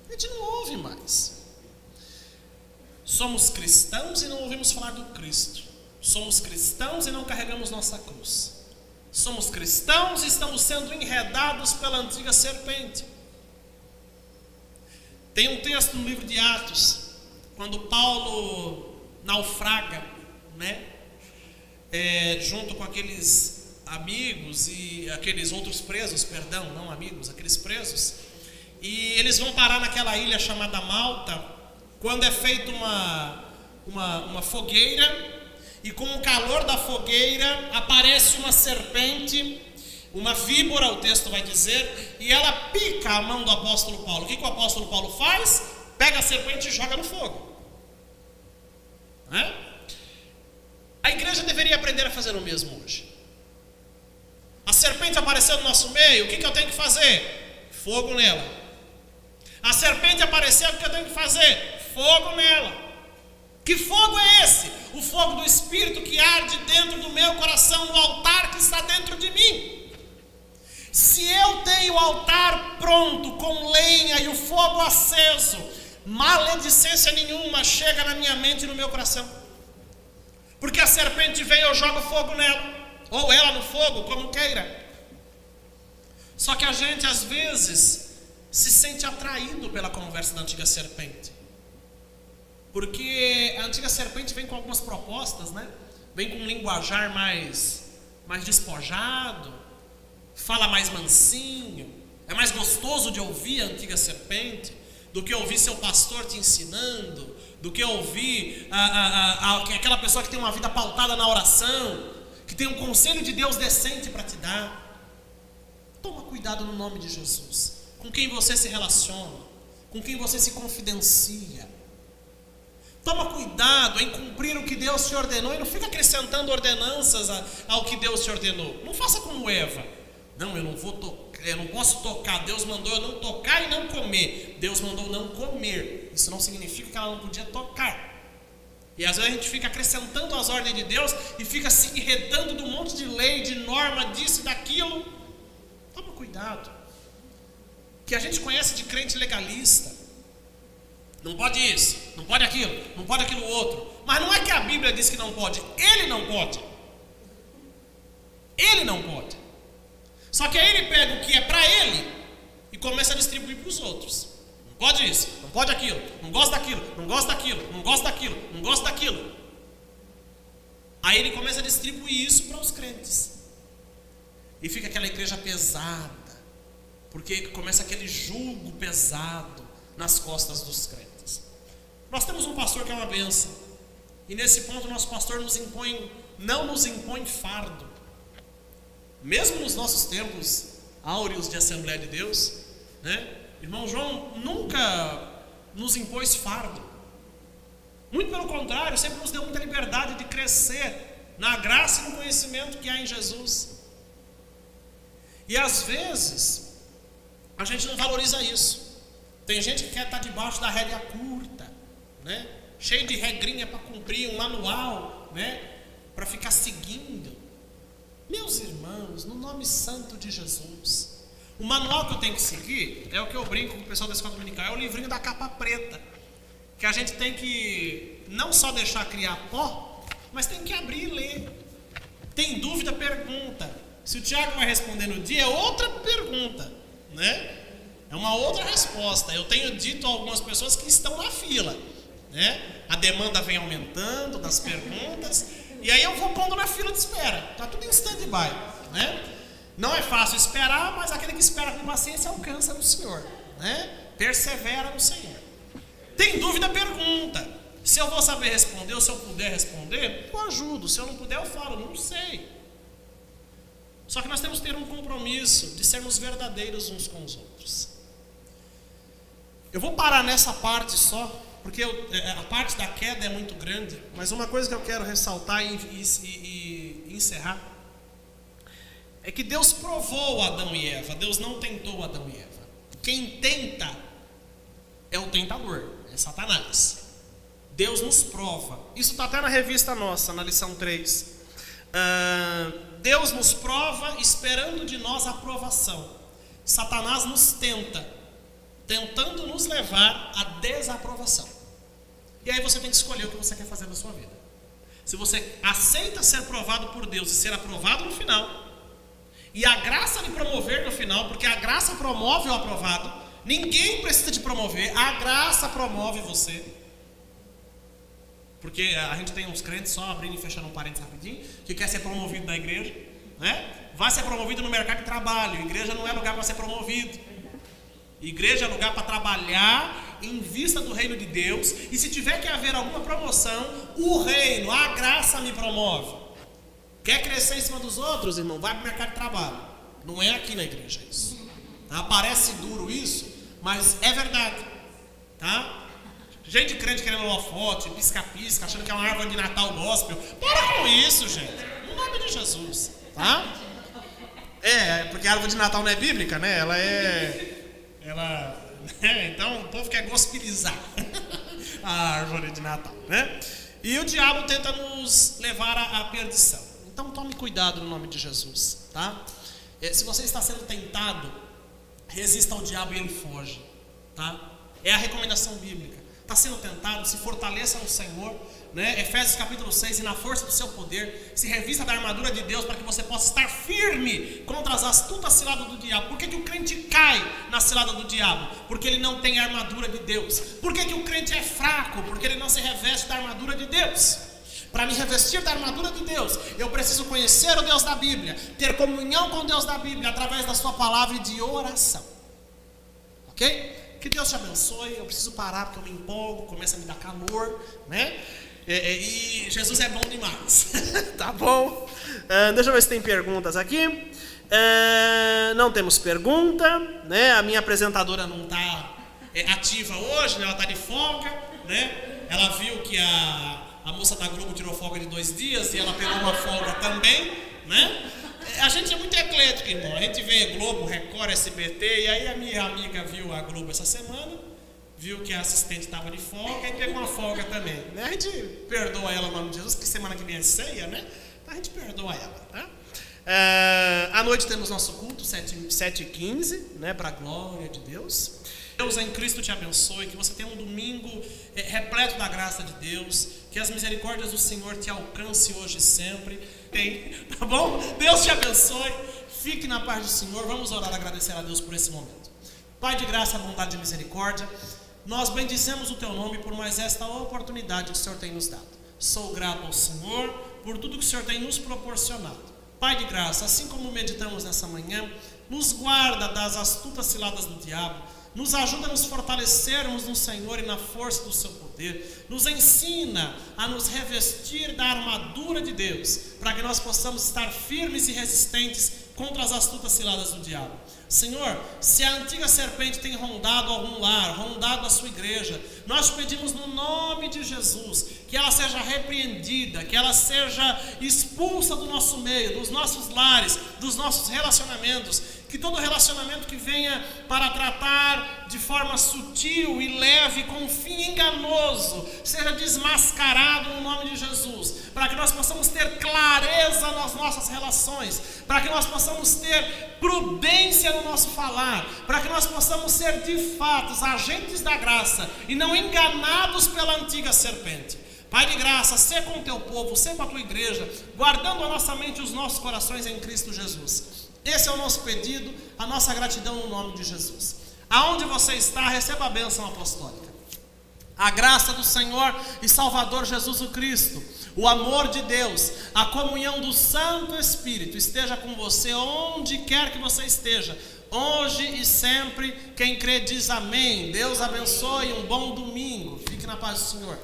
A gente não ouve mais. Somos cristãos e não ouvimos falar do Cristo. Somos cristãos e não carregamos nossa cruz. Somos cristãos e estamos sendo enredados pela antiga serpente. Tem um texto no livro de Atos, quando Paulo naufraga, né? Junto com aqueles amigos e aqueles outros presos, perdão, não amigos, aqueles presos. E eles vão parar naquela ilha chamada Malta, quando é feita uma fogueira, e com o calor da fogueira aparece uma serpente, uma víbora, o texto vai dizer, e ela pica a mão do apóstolo Paulo. O que o apóstolo Paulo faz? Pega a serpente e joga no fogo. A igreja deveria aprender a fazer o mesmo hoje. A serpente apareceu no nosso meio, o que eu tenho que fazer? Fogo nela. A serpente apareceu, o que eu tenho que fazer? Fogo nela. Que fogo é esse? O fogo do Espírito que arde dentro do meu coração, no altar que está dentro de mim. Se eu tenho o altar pronto, com lenha e o fogo aceso, maledicência nenhuma chega na minha mente e no meu coração. Porque a serpente vem, eu jogo fogo nela, ou ela no fogo, como queira. Só que a gente às vezes se sente atraído pela conversa da antiga serpente. Porque a antiga serpente vem com algumas propostas, né? Vem com um linguajar mais despojado, fala mais mansinho. É mais gostoso de ouvir a antiga serpente do que ouvir seu pastor te ensinando, do que ouvir aquela pessoa que tem uma vida pautada na oração, que tem um conselho de Deus decente para te dar. Toma cuidado no nome de Jesus, com quem você se relaciona, com quem você se confidencia. Toma cuidado em cumprir o que Deus te ordenou e não fica acrescentando ordenanças ao que Deus te ordenou. Não faça como Eva. Não, eu não vou tocar, eu não posso tocar. Deus mandou eu não tocar e não comer. Deus mandou não comer. Isso não significa que ela não podia tocar. E às vezes a gente fica acrescentando as ordens de Deus e fica se enredando de um monte de lei, de norma, disso e daquilo. Toma cuidado. Que a gente conhece de crente legalista. Não pode isso, não pode aquilo, não pode aquilo outro. Mas não é que a Bíblia diz que não pode. Ele não pode. Ele não pode. Só que aí ele pega o que é para ele e começa a distribuir para os outros. Não pode isso, não pode aquilo, não gosta daquilo, não gosta daquilo, não gosta daquilo, não gosta daquilo. Aí ele começa a distribuir isso para os crentes. E fica aquela igreja pesada, porque começa aquele jugo pesado nas costas dos crentes. Nós temos um pastor que é uma bênção, e nesse ponto nosso pastor não nos impõe fardo. Mesmo nos nossos tempos áureos de Assembleia de Deus, né? Irmão João nunca nos impôs fardo. Muito pelo contrário, sempre nos deu muita liberdade de crescer na graça e no conhecimento que há em Jesus. E às vezes a gente não valoriza isso. Tem gente que quer estar debaixo da rédea curta, né? Cheio de regrinha para cumprir, um manual, né? Para ficar seguindo. Meus irmãos, no nome santo de Jesus, o manual que eu tenho que seguir é o que eu brinco com o pessoal da escola dominical, é o livrinho da capa preta, que a gente tem que não só deixar criar pó, mas tem que abrir e ler. Tem dúvida, pergunta. Se o Tiago vai responder no dia, é outra pergunta, né? É uma outra resposta. Eu tenho dito a algumas pessoas que estão na fila, né? A demanda vem aumentando das perguntas, e aí eu vou pondo na fila de espera. Está tudo em stand-by, né? Não é fácil esperar, mas aquele que espera com paciência alcança no Senhor, né? Persevera no Senhor. Tem dúvida, pergunta. Se eu vou saber responder, ou se eu puder responder, eu ajudo. Se eu não puder, eu falo, não sei. Só que nós temos que ter um compromisso de sermos verdadeiros uns com os outros. Eu vou parar nessa parte só, porque a parte da queda é muito grande, mas uma coisa que eu quero ressaltar e encerrar é que Deus provou Adão e Eva, Deus não tentou Adão e Eva. Quem tenta é o tentador, é Satanás. Deus nos prova. Isso está até na revista nossa, na lição 3. Deus nos prova esperando de nós a aprovação. Satanás nos tenta, tentando nos levar à desaprovação. E aí você tem que escolher o que você quer fazer na sua vida. Se você aceita ser provado por Deus e ser aprovado no final, e a graça lhe promover no final, porque a graça promove o aprovado, ninguém precisa te promover, a graça promove você. Porque a gente tem uns crentes, só abrindo e fechando um parênteses rapidinho, que quer ser promovido na igreja, né? Vai ser promovido no mercado de trabalho. Igreja não é lugar para ser promovido. Igreja é lugar para trabalhar em vista do reino de Deus. E se tiver que haver alguma promoção, o reino, a graça me promove. Quer crescer em cima dos outros, irmão? Vai para o mercado de trabalho. Não é aqui na igreja isso. Tá? Parece duro isso, mas é verdade. Tá? Gente crente querendo holofote, pisca-pisca, achando que é uma árvore de Natal gospel. Para com isso, gente. No nome de Jesus. Tá? Porque a árvore de Natal não é bíblica, né? Então o povo quer gospelizar a árvore de Natal, né? E o diabo tenta nos levar à perdição. Então tome cuidado no nome de Jesus, tá? Se você está sendo tentado, resista ao diabo e ele foge, tá? É a recomendação bíblica. Está sendo tentado, se fortaleça no Senhor, né? Efésios capítulo 6, e na força do seu poder, se revista da armadura de Deus para que você possa estar firme contra as astutas ciladas do diabo. Por que o crente cai na cilada do diabo? Porque ele não tem a armadura de Deus. Por que o crente é fraco? Porque ele não se reveste da armadura de Deus. Para me revestir da armadura de Deus, eu preciso conhecer o Deus da Bíblia, ter comunhão com o Deus da Bíblia através da sua palavra e de oração. Ok? Que Deus te abençoe. Eu preciso parar porque eu me empolgo, começa a me dar calor, né? E Jesus é bom demais. Tá bom? Deixa eu ver se tem perguntas aqui. Não temos pergunta, né? A minha apresentadora não está ativa hoje, né? Ela está de folga, né? Ela viu que a moça da Globo tirou folga de 2 dias e ela pegou uma folga também, né? A gente é muito eclético, irmão. A gente vê Globo, Record, SBT, e aí a minha amiga viu a Globo essa semana, viu que a assistente estava de folga e pegou uma folga também, né? A gente perdoa ela no nome de Jesus, que semana que vem é ceia, né? Então a gente perdoa ela, tá? À noite temos nosso culto, 7h15, né? Para a glória de Deus. Deus em Cristo te abençoe, que você tenha um domingo repleto da graça de Deus, que as misericórdias do Senhor te alcance hoje e sempre. Tá bom? Deus te abençoe, fique na paz do Senhor. Vamos orar e agradecer a Deus por esse momento. Pai de graça, bondade e misericórdia, nós bendizemos o teu nome por mais esta oportunidade que o Senhor tem nos dado. Sou grato ao Senhor por tudo que o Senhor tem nos proporcionado. Pai de graça, assim como meditamos nessa manhã, nos guarda das astutas ciladas do diabo, nos ajuda a nos fortalecermos no Senhor e na força do seu poder, nos ensina a nos revestir da armadura de Deus, para que nós possamos estar firmes e resistentes contra as astutas ciladas do diabo. Senhor, se a antiga serpente tem rondado algum lar, rondado a sua igreja, nós pedimos no nome de Jesus, que ela seja repreendida, que ela seja expulsa do nosso meio, dos nossos lares, dos nossos relacionamentos, que todo relacionamento que venha para tratar de forma sutil e leve, com um fim enganoso, seja desmascarado no nome de Jesus, para que nós possamos ter clareza nas nossas relações, para que nós possamos ter prudência no nosso falar, para que nós possamos ser de fato agentes da graça e não enganados pela antiga serpente. Pai de graça, sê com o teu povo, sê com a tua igreja, guardando a nossa mente e os nossos corações em Cristo Jesus. Esse é o nosso pedido, a nossa gratidão no nome de Jesus. Aonde você está, receba a bênção apostólica. A graça do Senhor e Salvador Jesus o Cristo, o amor de Deus, a comunhão do Santo Espírito esteja com você onde quer que você esteja, hoje e sempre. Quem crê diz amém. Deus abençoe, um bom domingo. Fique na paz do Senhor.